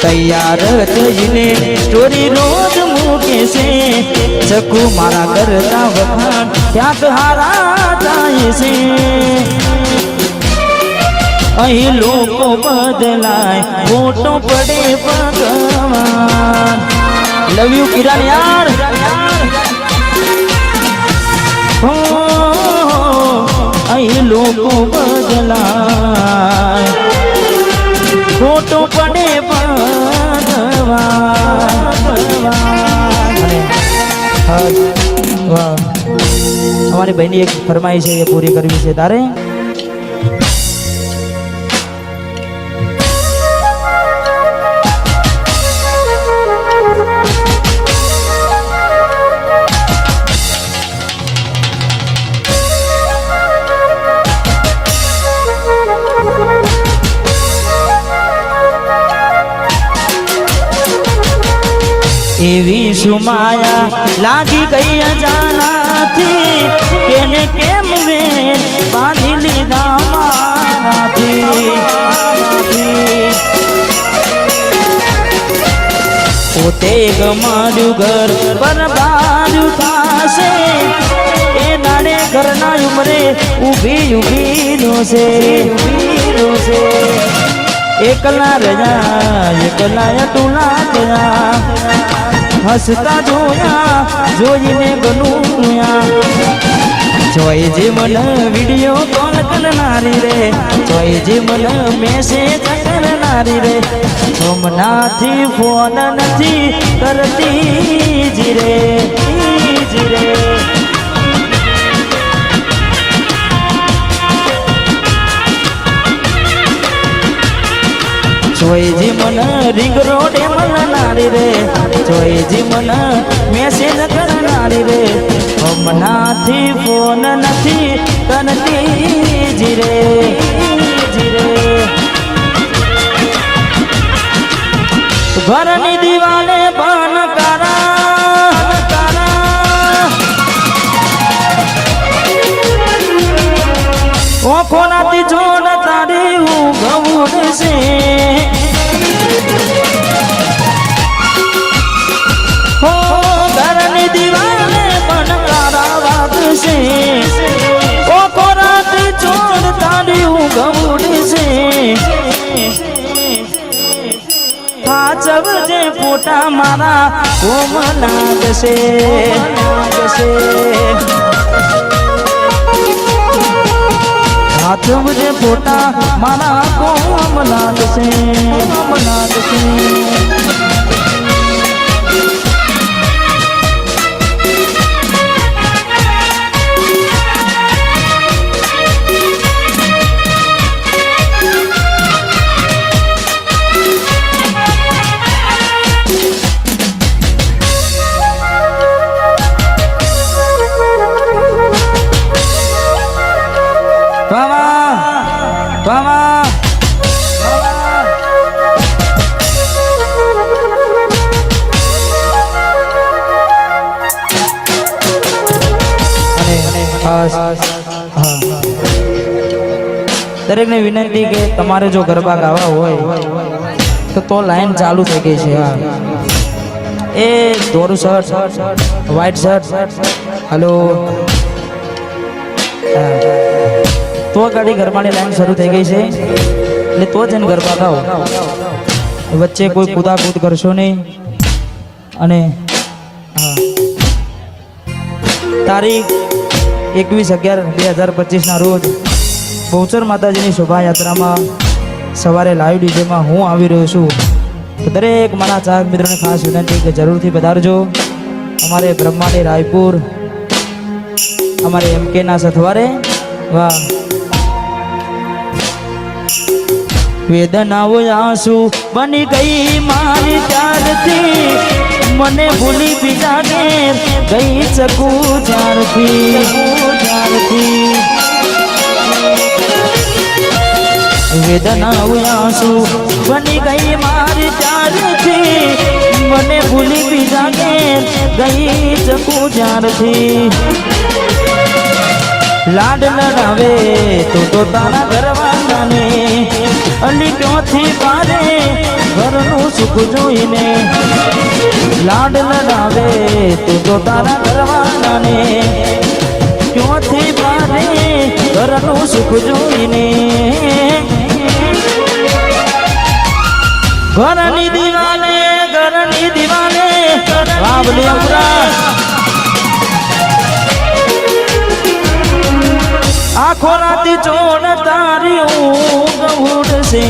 તૈયાર થઈને સ્ટોરી રોજ મૂકે છે ચકુ મારા કરતા વખાણ ક્યાંક હારા જાય છે અહીં લોકો બદલાય ફોટો પડે ભગવાન લવ યુ કિરણ યાર અહીં લોકો બદલાય ફોટો પડે અમારી બહેની એક ફરમાઈ છે એ પૂરી કરવી છે તારે એવી સુમાયા લાગી ગઈ અજાનાથી કેને કેમ વે બાંધી લીધા મારાથી પોતે ગમાડ્યું ઘર બરબાડ્યું થાશે એ નાડે ઘરના ઉમરે ઊભી ઊભી રોશે એકલા રજા એકલા અટુલા ગયા હસતા જોયા જોઈને ગનુયા જોઈ જે મન વિડીયો કોલ કરનારી રે જોઈ જે મન મેસેજ કરનારી રે હમણાંથી ફોન નથી કરતી જીરે જોઈ જી મન રિંગ રોડે મળનારી રે જોઈ જી મન મેસેજ કરનારી રે હમણાંથી ફોન નથી કરતી જીરે ઘરની દિવાલે બન ઓખોનાથી જોડ તારી ઊંઘ છે હો ઘરની દિવાલે પણ તારા વાત છે ઓખોનાથી જોડ તારી ઊંઘ છે હાચવજે ફોટા મારા કોમલા જશે હાથવજે ફોટા મારા કોમલા જશે દરેક ને વિનંતી કે તમારે જો ગરબા ગાવા હોય તો લાઈન ચાલુ થઈ ગઈ છે એ ધોરું શર્ટ વ્હાઈટ શર્ટ હલો તો ગાડી ગરબાની લાઈન શરૂ થઈ ગઈ છે એટલે તો જ એને ગરબા ગાઓ વચ્ચે કોઈ કૂદાકૂદ કરશો નહીં અને તારીખ 21/11/2025 ના રોજ બહુચર માતાજીની શોભાયાત્રામાં સવારે લાઈવ ડીજેમાં હું આવી રહ્યો છું તો દરેક મારા ચાહક મિત્રોને ખાસ વિનંતી કે જરૂરથી પધારજો અમારે બ્રહ્માની રાયપુર અમારે MK ના સથવારે વાહ વેદનાઓ આંસુ બની ગઈ મારી ત્યારથી મને ભૂલી બીજા ઘેર ગઈ શકું જ્યારથી વેદનાઓ આંસુ બની ગઈ મારી ત્યારથી મને ભૂલી બીજા ઘેર ગઈ શકું જ્યારથી લાડ લડાવે તો તારા ઘરવાળાને અલી ક્યોથી પારે ઘરનું સુખ જોઈને લાડ લડાવે તું તો તારા ઘરવાળા ને ક્યોથી બારે ઘરનું સુખ જોઈને ઘરની દિવાલે વાવલી અમરા આખો રાતી ચોણ તારી ઊંઘ ઉડશે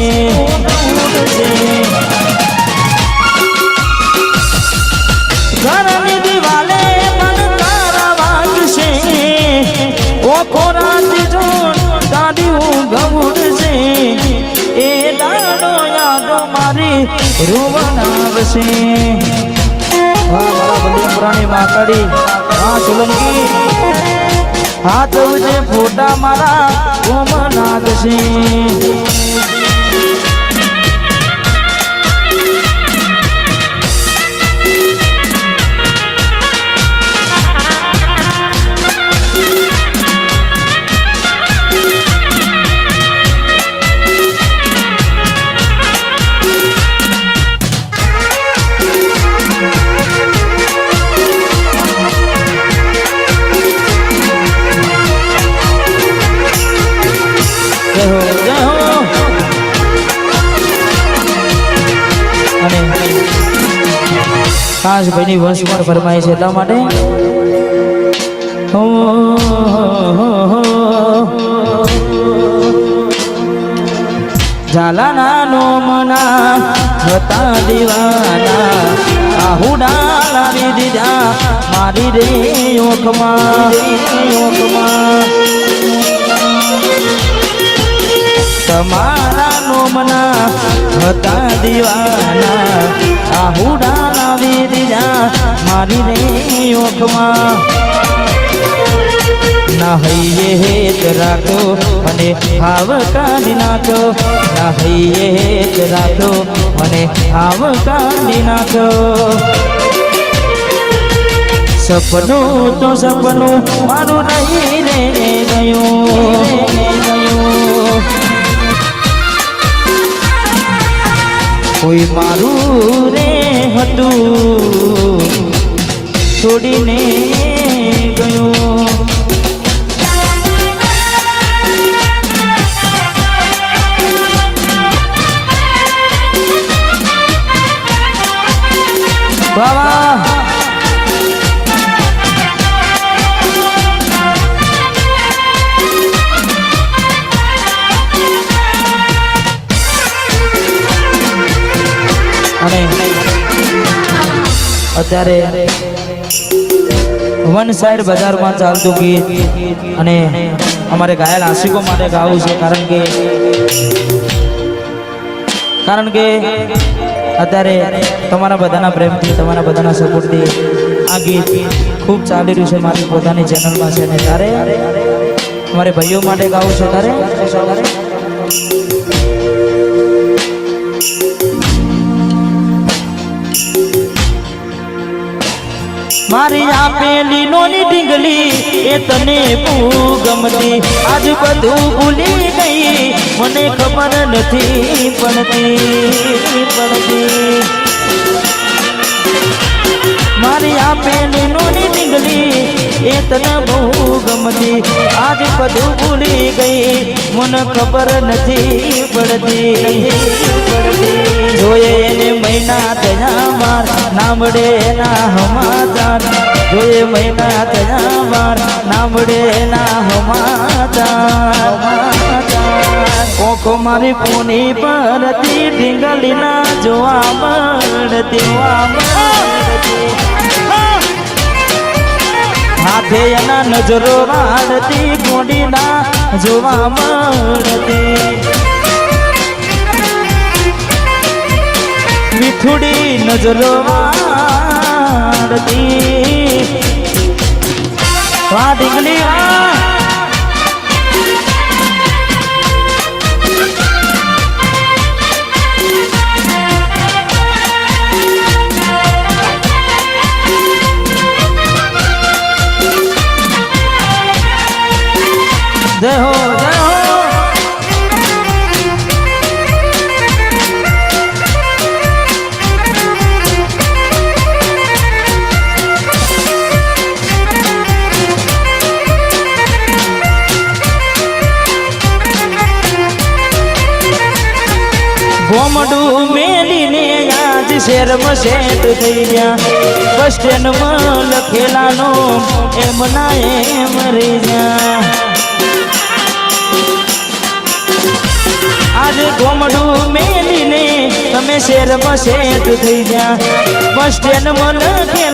ઘરની દિવાલે મન તારા વાગશે આખો રાતી ચોણ તારી ઊંઘ ઉડશે એ દાડો યાદો મારી રોવનાવશે મારા બધી પુરાણી માકડી હા સોલંકી હાથ ઉજે ફોટા મારા ગોમનાથ છે ખાસ ભાઈની વંશમાં ફરમાય છે એટલા માટે ઝાલાના નો મના હતા દીવાના આહુડા લાવી દીધા મારી રે ઓખમાં તમારા નોમના હતા દીવાના આહુડા લાવી દીધા મારી રે ઓખમાં ના હૈયે હેત રાખો અને હાવ કાઢી નાખો ના હૈયે હેત રાખો અને હાવ કાઢી નાખો સપનું તો સપનું મારું નહીં રે ગયું કોઈ મારું રે હતું છોડીને ગયું બાબા અત્યારે વન સાઈડ બજારમાં ચાલતું ગીત અને અમારે ઘાયલ આશિકો માટે ગાવું છે કારણ કે અત્યારે તમારા બધાના પ્રેમથી તમારા બધાના સપોર્ટથી આ ગીત ખૂબ ચાલી રહ્યું છે મારી પોતાની ચેનલમાં છે અને ત્યારે અમારે ભાઈઓ માટે ગાવું છે ત્યારે મારી આપેલી નોની ઢીંગલી એ તને બહુ ગમતી આજ બધું ભૂલી ગઈ મને ખબર નથી પડતી મારી આપેલી નોની ઢીંગલી એ તને બહુ ગમતી આજ બધું ભૂલી ગઈ મને ખબર નથી પડતી જોયે એને મહિના થયા માર નામડે ના હમાચાર જોયે મહિના થયા માર નામડે ના હમાચાર કોકો મારી પૂની પરથી ઢીંગલી ના જોવા મળતી હાથે એના નજરો વાળતી ગોડી ના જોવા મળતી મીઠુડી નજરો વાળતી વાહ ઢીંગલી જય હો જય હો ગોમડું મેલીને આજ શેરમાં સેટ થઈ ગયા બસ સ્ટેન્ડમાં લખેલાનો એમ ના એમ રહી ગયા આજે ગોમડું મેલીને તમે શેરમાં સેટ થઈ ગયા બસ સ્ટેન્ડમાં લખેલા